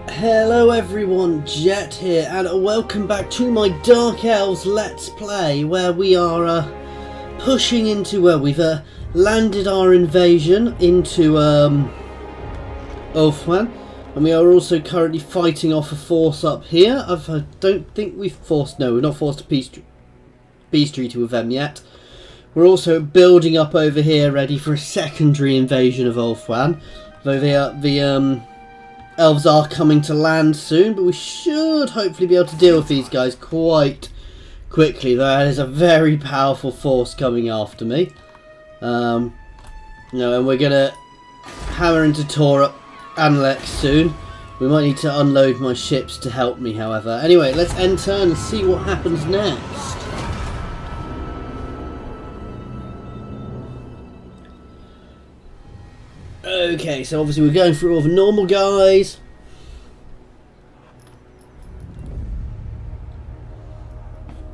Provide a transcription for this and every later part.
Hello everyone, Jet here, and welcome back to my Dark Elves Let's Play, where we are pushing into, we've landed our invasion into Ulfwan, and we are also currently fighting off a force up here. I don't think we've forced a peace treaty with them yet. We're also building up over here, ready for a secondary invasion of Ulfwan, though the Elves are coming to land soon, but we should hopefully be able to deal with these guys quite quickly. There is a very powerful force coming after me. And we're going to hammer into Torah and Lex soon. We might need to unload my ships to help me, however. Anyway, let's enter and see what happens next. Okay, so obviously we're going through all the normal guys.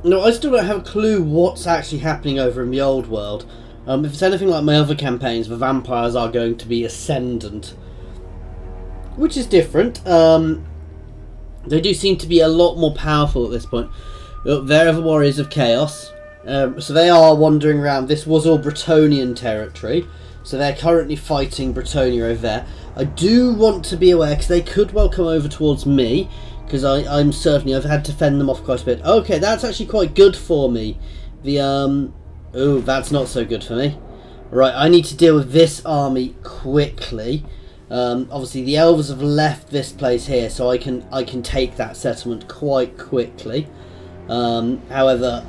No, I still don't have a clue what's actually happening over in the old world. If it's anything like my other campaigns, the vampires are going to be ascendant, which is different. They do seem to be a lot more powerful at this point. They're the Warriors of Chaos, so they are wandering around. This was all Bretonnian territory. So they're currently fighting Bretonnia over there. I do want to be aware, because they could well come over towards me, because I'm certainly, I've had to fend them off quite a bit. Okay, that's actually quite good for me. Oh, that's not so good for me. Right, I need to deal with this army quickly. Obviously, the Elves have left this place here, so I can take that settlement quite quickly. However,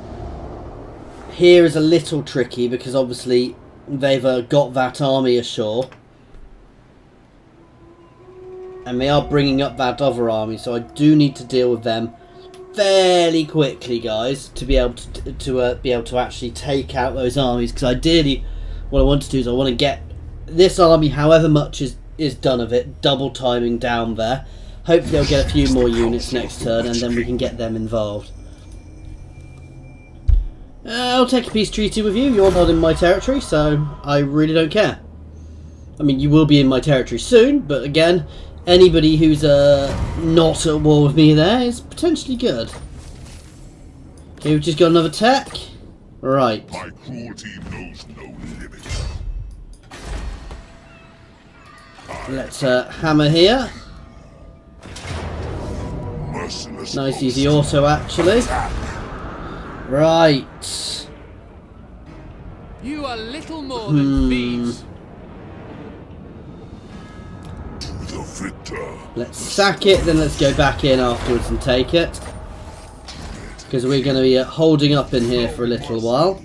here is a little tricky, because obviously they've got that army ashore, and they are bringing up that other army, so I do need to deal with them fairly quickly, guys, to be able to actually take out those armies. Because ideally, what I want to do is I want to get this army, however much is done of it, double timing down there. Hopefully, I'll get a few more units next turn, and then we can get them involved. I'll take a peace treaty with you. You're not in my territory, so I really don't care. I mean, you will be in my territory soon, but again, anybody who's not at war with me there is potentially good. Okay, we've just got another tech. Right. My cruelty knows no limit. Let's hammer here. Merciless Nice easy auto, actually. Right. You are little more than thieves. To the victor. Let's sack it, then let's go back in afterwards and take it. Because we're going to be holding up in here for a little while.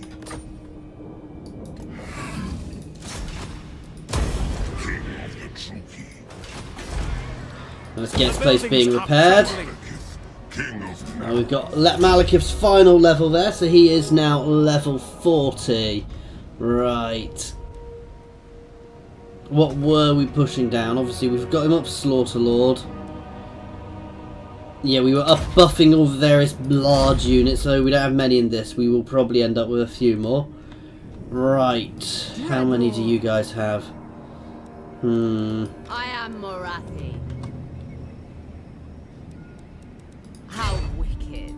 Let's get this place being repaired. We've got Malekith's final level there, so he is now level 40. Right. What were we pushing down? Obviously, we've got him up Slaughter Lord. Yeah, we were up buffing all the various large units, so we don't have many in this. We will probably end up with a few more. Right. How many do you guys have? I am Morathi. How wicked.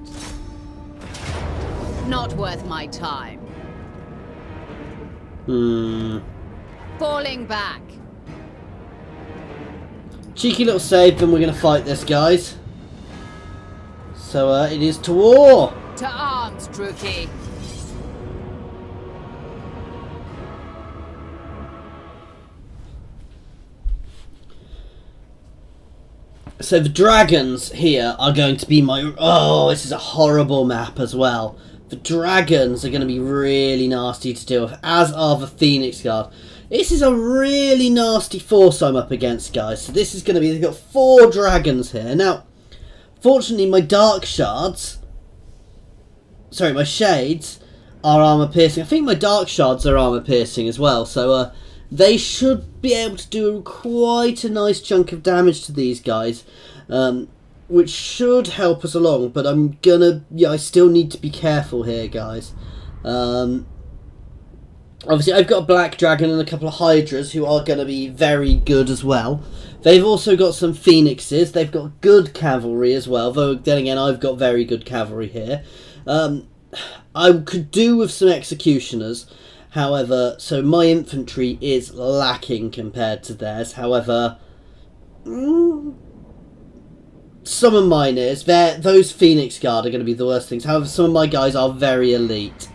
Not worth my time. Falling back. Cheeky little save, then we're going to fight this, guys. So, it is to war. To arms, Druki. So the dragons here are going to be my... Oh, this is a horrible map as well. The dragons are going to be really nasty to deal with, as are the Phoenix Guard. This is a really nasty force I'm up against, guys. So this is going to be... They've got 4 dragons here. Now, fortunately, my dark shards... Sorry, my shades are armor piercing. I think my dark shards are armor piercing as well. So, they should be able to do quite a nice chunk of damage to these guys, which should help us along. But I'm gonna, I still need to be careful here, guys. Obviously, I've got a black dragon and a couple of hydras who are going to be very good as well. They've also got some phoenixes. They've got good cavalry as well, though then again, I've got very good cavalry here. I could do with some executioners, however, so my infantry is lacking compared to theirs. However, some of mine is. Those Phoenix Guard are going to be the worst things. However, some of my guys are very elite.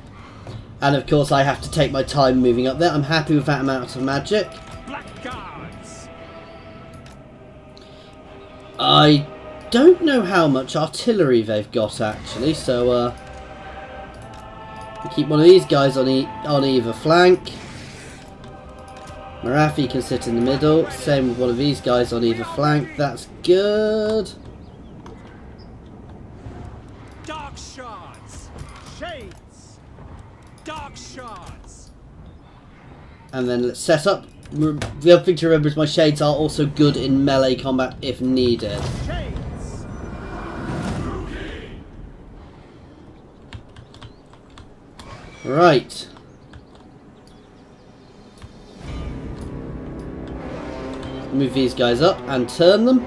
And of course, I have to take my time moving up there. I'm happy with that amount of magic. Blackguards. I don't know how much artillery they've got, actually, so keep one of these guys on either flank. Marathi can sit in the middle. Same with one of these guys on either flank. That's good. Dark shards. Shades. Dark shards. And then let's set up. The other thing to remember is my shades are also good in melee combat if needed. Shades. Right. Move these guys up and turn them.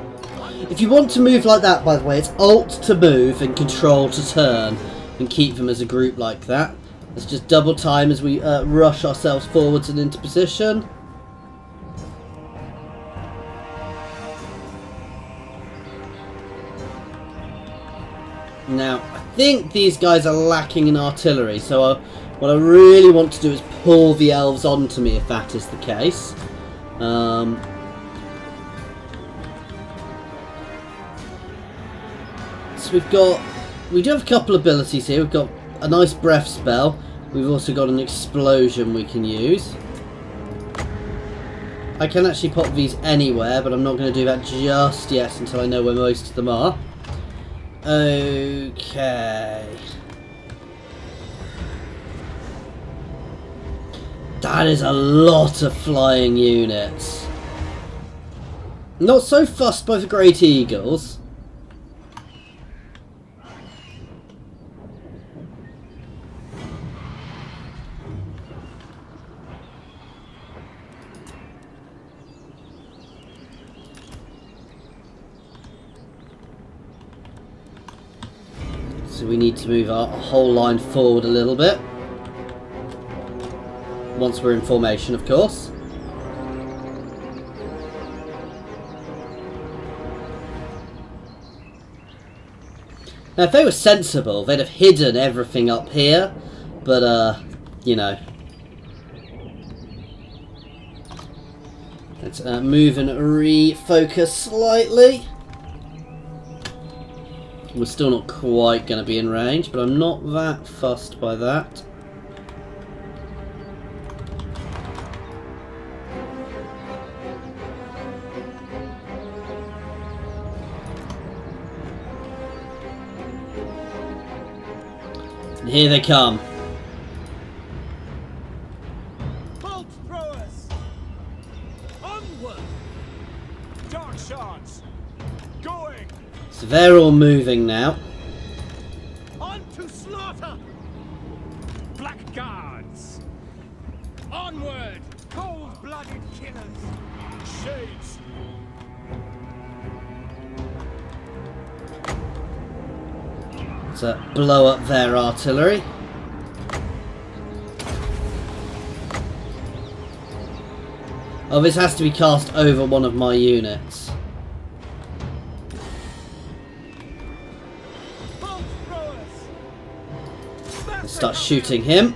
If you want to move like that, by the way, it's Alt to move and Control to turn, and keep them as a group like that. Let's just double time as we rush ourselves forwards and into position. Now, I think these guys are lacking in artillery, so what I really want to do is pull the elves onto me if that is the case. So we do have a couple of abilities here. We've got a nice breath spell. We've also got an explosion we can use. I can actually pop these anywhere, but I'm not going to do that just yet until I know where most of them are. Okay. That is a lot of flying units. Not so fussed by the Great Eagles. So we need to move our whole line forward a little bit. Once we're in formation, of course. Now, if they were sensible, they'd have hidden everything up here. But, you know. Let's move and refocus slightly. We're still not quite going to be in range, but I'm not that fussed by that. And here they come. Bolt throwers. Onward. Dark shards. Going. So they're all moving now. On to slaughter. Blackguards. Onward. Cold-blooded killers. Shades. To blow up their artillery. Oh, this has to be cast over one of my units. Let's start shooting him.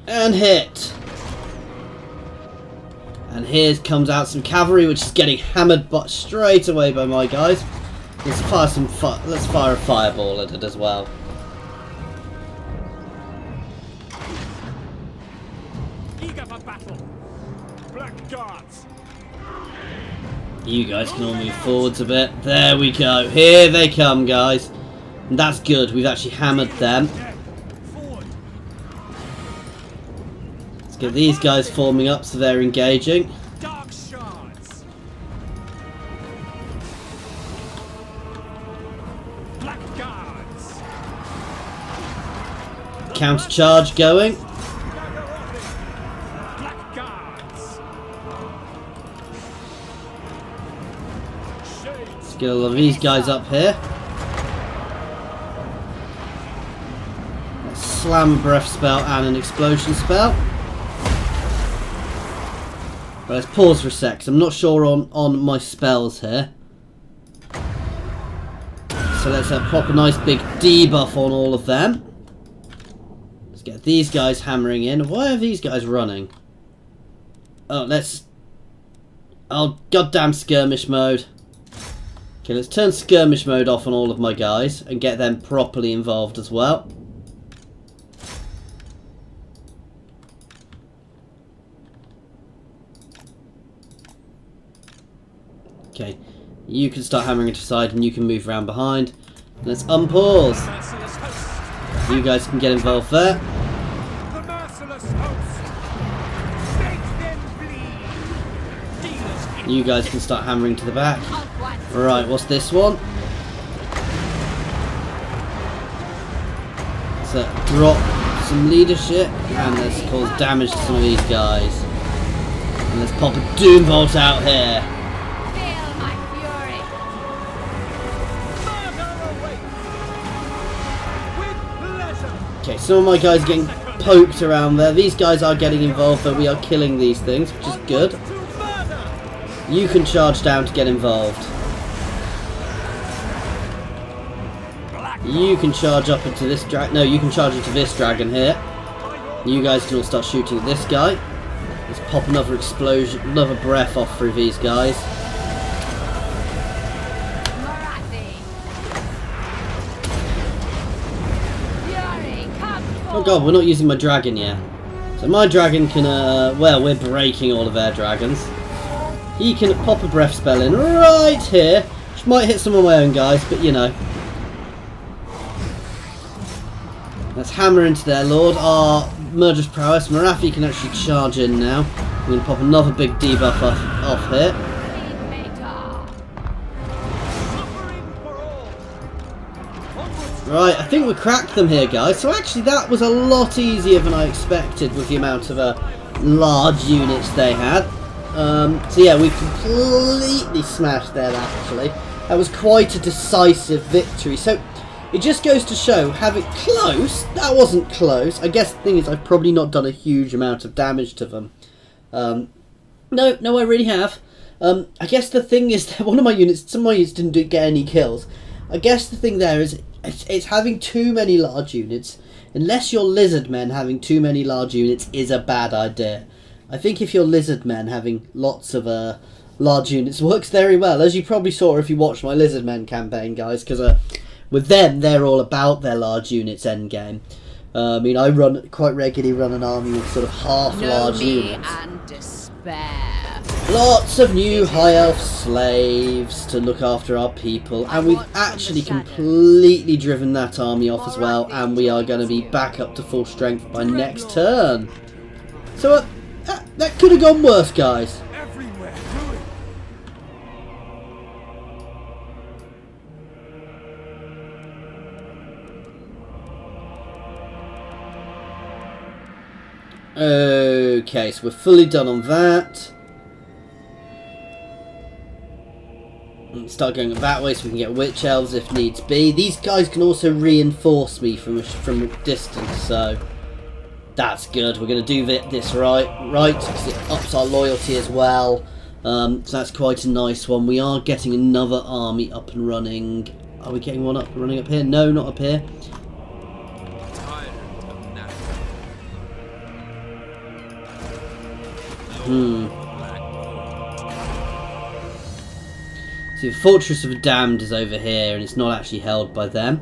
And hit. And here comes out some cavalry, which is getting hammered but straight away by my guys. Let's fire a fireball at it as well. Eager for battle. Blackguards. You guys can all move forwards a bit. There we go. Here they come, guys. And that's good. We've actually hammered them. Let's get these guys forming up so they're engaging. Dark shards. counter charge going. Blackguards. Shades. Let's get all of these guys up here. Let's slam a breath spell and an explosion spell. Right, let's pause for a sec, 'cause I'm not sure on my spells here. So let's pop a nice big debuff on all of them. Let's get these guys hammering in. Why are these guys running? Oh, oh, goddamn skirmish mode. Okay, let's turn skirmish mode off on all of my guys and get them properly involved as well. Okay, you can start hammering it aside and you can move around behind. Let's unpause. Merciless host. You guys can get involved there. The merciless host. Make them bleed. Dealers in You guys can start hammering to the back. Outward. Right, what's this one? So drop some leadership and let's cause damage to some of these guys. And let's pop a Doom Bolt out here. Feel my fury. murder awaits. With pleasure. Okay, some of my guys are getting poked around there. These guys are getting involved, but we are killing these things, which is good. To murder. You can charge down to get involved. You can charge up into this no, you can charge into this dragon here. You guys can all start shooting at this guy. Let's pop another explosion, another breath off through these guys. Marathi. Fury, come Oh forth. god, we're not using my dragon yet. So my dragon can, well, we're breaking all of their dragons. He can pop a breath spell in right here, which might hit some of my own guys, but you know. Let's hammer into their lord. Our murderous prowess. Marathi can actually charge in now. We're going to pop another big debuff off here. Maker. Suffering for all. Onwards. Right, I think we cracked them here, guys. So actually that was a lot easier than I expected with the amount of large units they had. So yeah, we completely smashed them actually. That was quite a decisive victory. So it just goes to show, have it close. That wasn't close. I guess the thing is I've probably not done a huge amount of damage to them. No, I really have. I guess the thing is that some of my units didn't get any kills. I guess the thing there is it's having too many large units. Unless you're lizard men, having too many large units is a bad idea. I think if you're lizard men, having lots of large units works very well, as you probably saw if you watched my Lizarmen campaign, guys, because with them, they're all about their large units endgame. I mean, I quite regularly run an army with sort of half Know large me units. and despair. Lots of new high elf slaves to look after our people, and we've actually completely driven that army off as well, and we are going to be back up to full strength by next turn. So that could have gone worse, guys. Everywhere. Ruin. Okay, so we're fully done on that. And start going that way so we can get witch elves if needs be. These guys can also reinforce me from a distance, so that's good. We're going to do this right, because it ups our loyalty as well. So that's quite a nice one. We are getting another army up and running. Are we getting one up and running up here? No, not up here. See, the Fortress of the Damned is over here, and it's not actually held by them.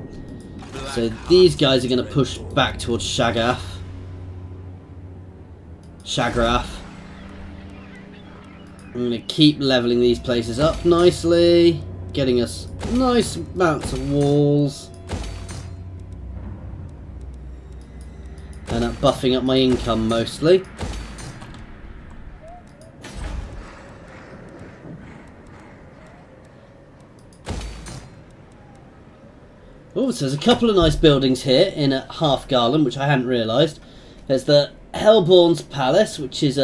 So these guys are going to push back towards Shagrath. I'm going to keep levelling these places up nicely, getting us nice amounts of walls, and buffing up my income mostly. Oh, so there's a couple of nice buildings here in Half Garland, which I hadn't realised. There's the Hellborn's Palace, which is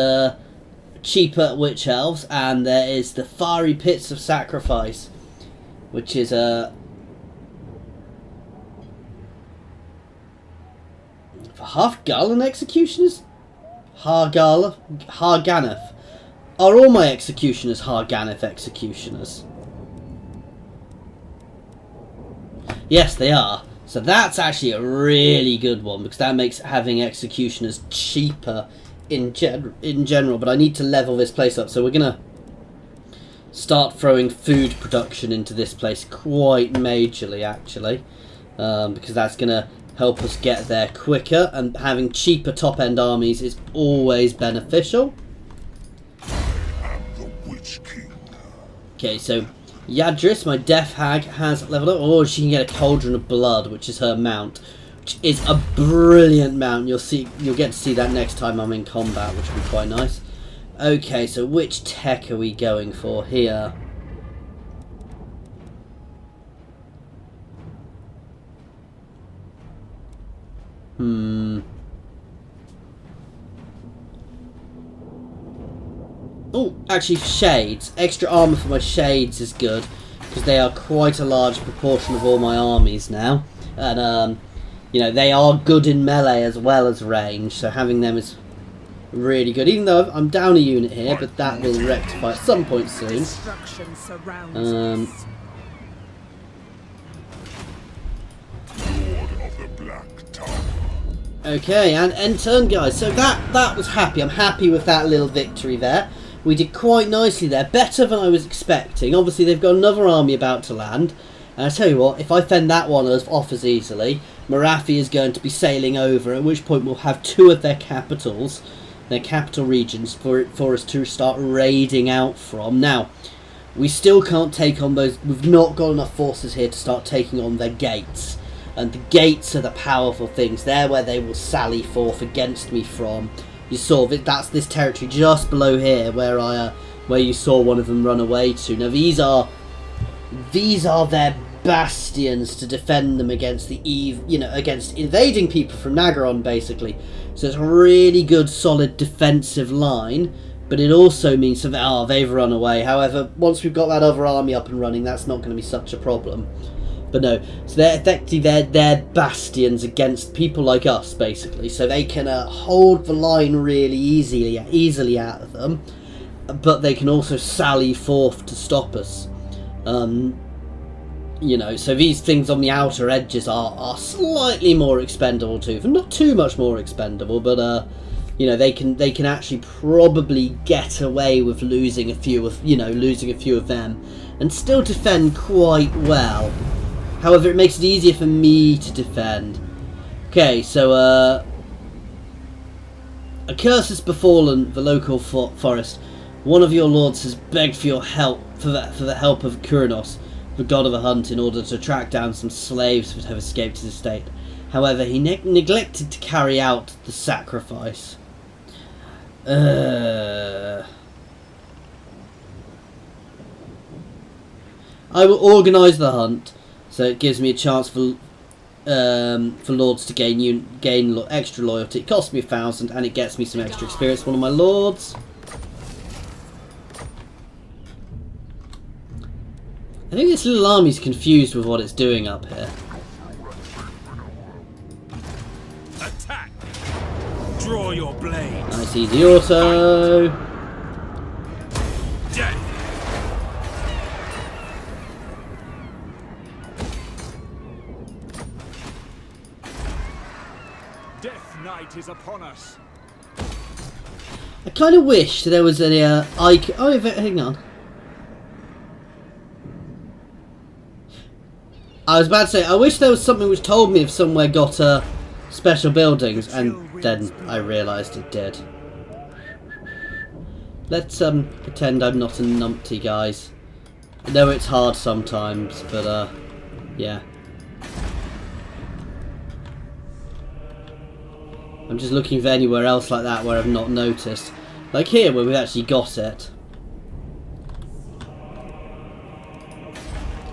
cheaper witch elves, and there is the Fiery Pits of Sacrifice, which is for Half Garland executioners? Harganeth. Are all my executioners Harganeth executioners? Yes, they are. So that's actually a really good one, because that makes having executioners cheaper in general. But I need to level this place up, so we're going to start throwing food production into this place quite majorly, actually, because that's going to help us get there quicker, and having cheaper top-end armies is always beneficial. I'm the Witch King. Okay, so Yadris, my death hag, has leveled up. Oh, she can get a Cauldron of Blood, which is her mount, which is a brilliant mount. You'll get to see that next time I'm in combat, which will be quite nice. Okay, so which tech are we going for here? Oh, actually, shades. Extra armor for my shades is good, because they are quite a large proportion of all my armies now, and you know, they are good in melee as well as range, so having them is really good. Even though I'm down a unit here, but that will rectify at some point soon. Destruction surrounds us. Lord of the Black Tongue. Okay, and end turn, guys. So that was happy. I'm happy with that little victory there. We did quite nicely there, better than I was expecting. Obviously, they've got another army about to land, and I tell you what, if I fend that one off as easily, Marathi is going to be sailing over, at which point we'll have two of their capitals, their capital regions, for us to start raiding out from. Now, we still can't take on those. We've not got enough forces here to start taking on their gates, and the gates are the powerful things. They're where they will sally forth against me from. You saw that that's this territory just below here where you saw one of them run away to. Now these are their bastions to defend them against against invading people from Nagaron, basically. So it's a really good solid defensive line, but it also means that they've run away. However, once we've got that other army up and running, that's not going to be such a problem. But no, so they're effectively they're bastions against people like us, basically. So they can hold the line really easily out of them, but they can also sally forth to stop us. You know, so these things on the outer edges are slightly more expendable too. Not too much more expendable, but you know, they can actually probably get away with losing a few of them, and still defend quite well. However, it makes it easier for me to defend. Okay, so a curse has befallen the local forest. One of your lords has begged for your help, for the help of Kurinos, the god of the hunt, in order to track down some slaves that have escaped his estate. However, he neglected to carry out the sacrifice. I will organise the hunt, so it gives me a chance for lords to gain extra loyalty. It costs me 1,000, and it gets me some extra experience. One of my lords. I think this little army's confused with what it's doing up here. Attack! Draw your blade. Nice easy auto. Death! Death Knight is upon us. I kind of wish there was any icon. Oh, hang on. I was about to say, I wish there was something which told me if somewhere got special buildings, and then I realised it did. Let's pretend I'm not a numpty, guys. I know it's hard sometimes, but yeah. I'm just looking for anywhere else like that where I've not noticed. Like here, where we've actually got it.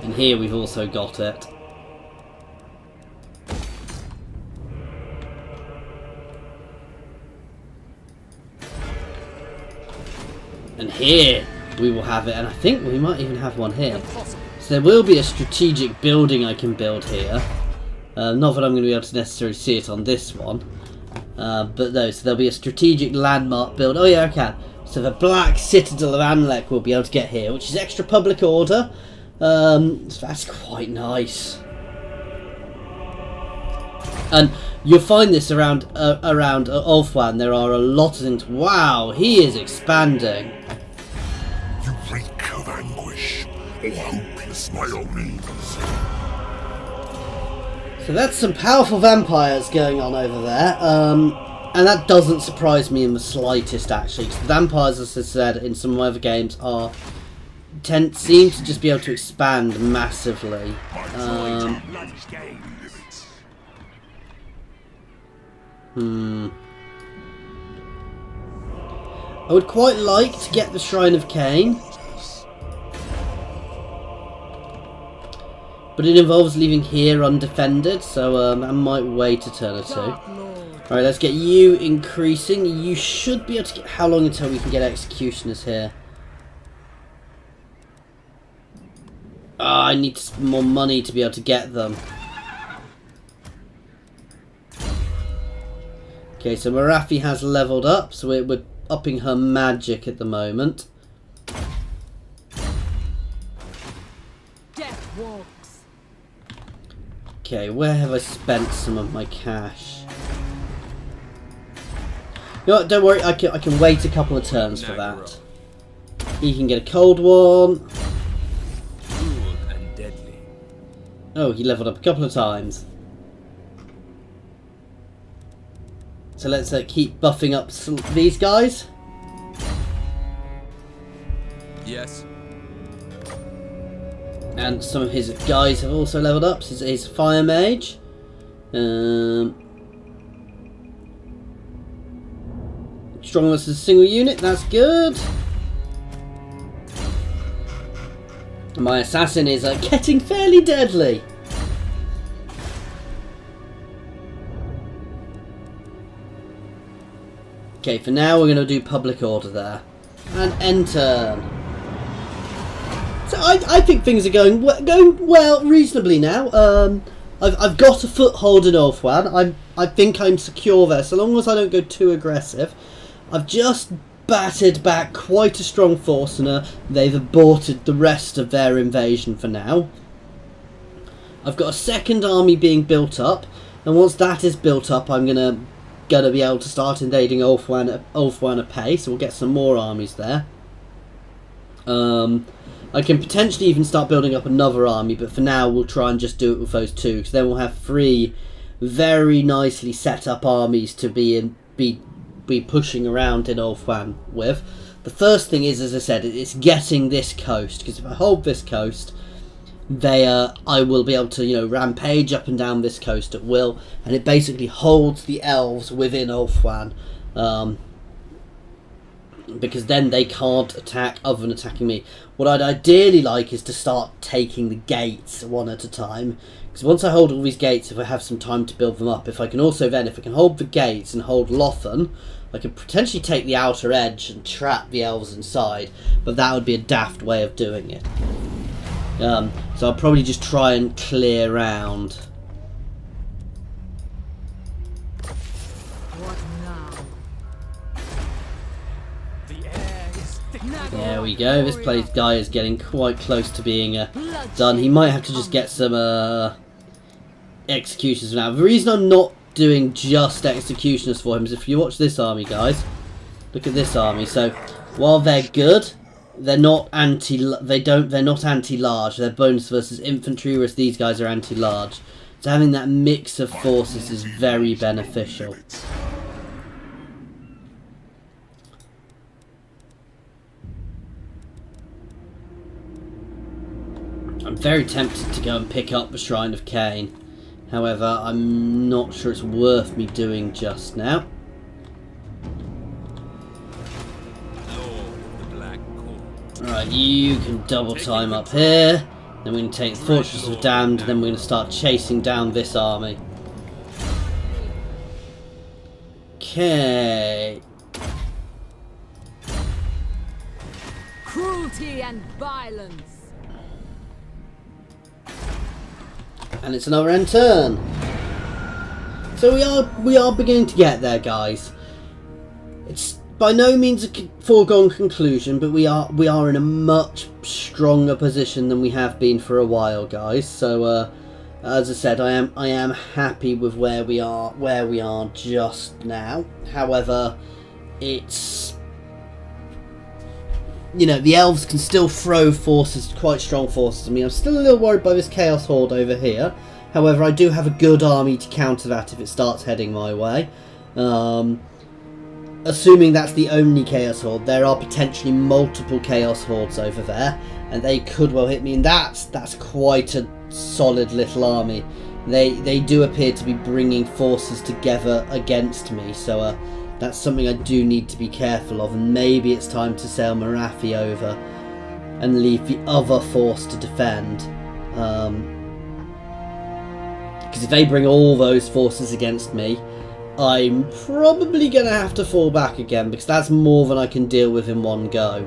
And here we've also got it. And here we will have it, and I think we might even have one here. So there will be a strategic building I can build here. Not that I'm going to be able to necessarily see it on this one. But no, so there'll be a strategic landmark build. Oh yeah, I can. So the Black Citadel of Anlek will be able to get here, which is extra public order. So that's quite nice. And you'll find this around Ulthuan. There are a lot of things. Wow, he is expanding. You reek of anguish, or hopeless by all means. So that's some powerful vampires going on over there. And that doesn't surprise me in the slightest, actually. Because the vampires, as I said in some of my other games, seem to just be able to expand massively. I would quite like to get the Shrine of Cain, but it involves leaving here undefended, so I might wait a turn or two. Alright, let's get you increasing. You should be able to get... How long until we can get executioners here? I need more money to be able to get them. Okay, so Marathi has leveled up, so we're upping her magic at the moment. Death walks. Okay, where have I spent some of my cash? You know what, don't worry, I can wait a couple of turns for that. You can get a cold one. Cruel and deadly. Oh, he leveled up a couple of times. So let's keep buffing up these guys. Yes. And some of his guys have also leveled up. So he's Fire Mage. Strong as a single unit, that's good. My assassin is getting fairly deadly. Okay, for now we're going to do public order there. And end turn. So I think things are going well reasonably now. I've got a foothold in Ulthuan. I think I'm secure there, so long as I don't go too aggressive. I've just battered back quite a strong force, and they've aborted the rest of their invasion for now. I've got a second army being built up, and once that is built up, I'm gonna be able to start invading Ulthuan apace, so we'll get some more armies there. I can potentially even start building up another army, but for now we'll try and just do it with those two, because then we'll have 3 very nicely set up armies to be pushing around in Ulthuan with. The first thing is, as I said, it's getting this coast, because if I hold this coast, I will be able to, rampage up and down this coast at will, and it basically holds the elves within Ulthuan, because then they can't attack other than attacking me. What I'd ideally like is to start taking the gates one at a time, because once I hold all these gates, if I have some time to build them up, if I can hold the gates and hold Lothan, I could potentially take the outer edge and trap the elves inside, but that would be a daft way of doing it. So I'll probably just try and clear around. What now? The air is thick. There we go. This guy is getting quite close to being done. He might have to just get some executioners now. The reason I'm not doing just executioners for him is if you watch this army, guys. Look at this army. So while they're good, they're not anti-large. They're bonus versus infantry, whereas these guys are anti-large. So having that mix of forces is very beneficial. I'm very tempted to go and pick up the Shrine of Cain. However, I'm not sure it's worth me doing just now. Alright, you can double time up here. Then we can take the Fortress of Damned, then we're going to start chasing down this army. Okay. Cruelty and violence. And it's another end turn. So we are beginning to get there, guys. It's by no means a foregone conclusion, but we are in a much stronger position than we have been for a while, guys. So as I said, I am happy with where we are just now. However, it's, you know, the elves can still throw forces, quite strong forces at me. I'm still a little worried by this Chaos Horde over here. However, I do have a good army to counter that if it starts heading my way. Assuming that's the only Chaos Horde, there are potentially multiple Chaos Hordes over there, and they could well hit me, and that's quite a solid little army. They do appear to be bringing forces together against me, so that's something I do need to be careful of, and maybe it's time to sail Marathi over and leave the other force to defend. Because if they bring all those forces against me, I'm probably going to have to fall back again, because that's more than I can deal with in one go.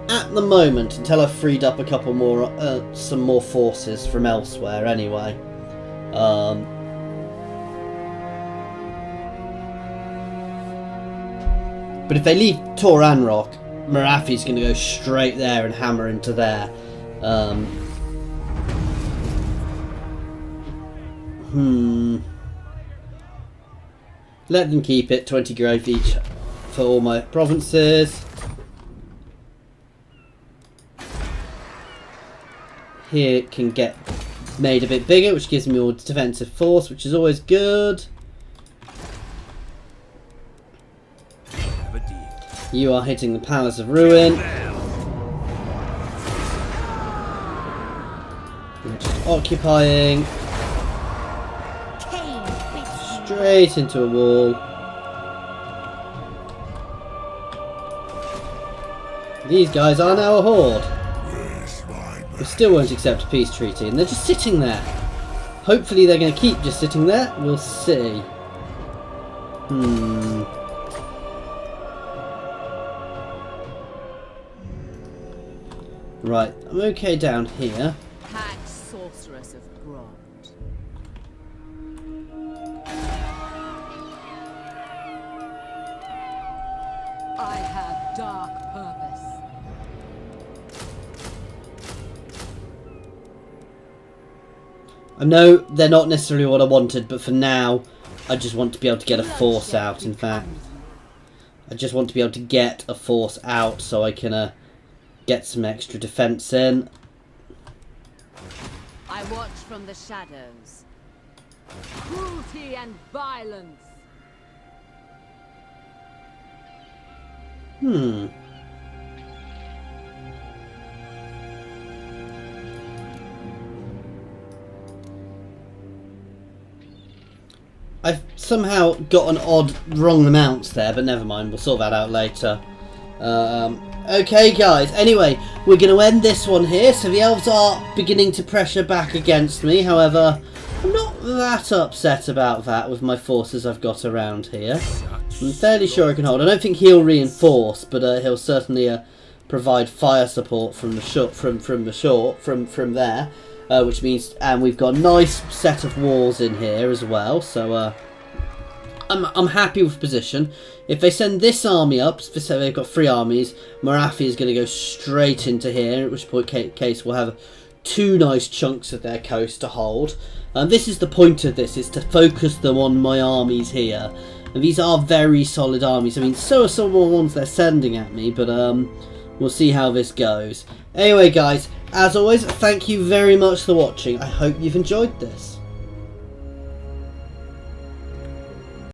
At the moment, until I've freed up a couple more, some more forces from elsewhere anyway. But if they leave Tor Anrock, Marathi's going to go straight there and hammer into there. Let them keep it, 20 growth each for all my provinces. Here it can get made a bit bigger, which gives me more defensive force, which is always good. You are hitting the Palace of Ruin. You're just occupying. Straight into a wall. These guys are now a horde. They still won't accept a peace treaty, and they're just sitting there. Hopefully they're going to keep just sitting there. We'll see. Right, I'm okay down here. Hag sorceress of Grond. I have dark purpose. I know they're not necessarily what I wanted, but for now, I just want to be able to get a force out, in fact. I just want to be able to get a force out so I can get some extra defense in. I watch from the shadows. Cruelty and violence. I've somehow got an odd wrong amounts there, but never mind, we'll sort that out later. Okay guys, anyway, we're going to end this one here. So the elves are beginning to pressure back against me, however, I'm not that upset about that with my forces I've got around here. I'm fairly sure I can hold. I don't think he'll reinforce, but he'll certainly provide fire support from there. Which means, and we've got a nice set of walls in here as well, so I'm happy with position. If they send this army up, so they've got 3 armies, Marathi is going to go straight into here, at which point case we'll have 2 nice chunks of their coast to hold. And this is the point of this, is to focus them on my armies here. And these are very solid armies. I mean, so are some more ones they're sending at me, but we'll see how this goes. Anyway guys, as always, thank you very much for watching. I hope you've enjoyed this.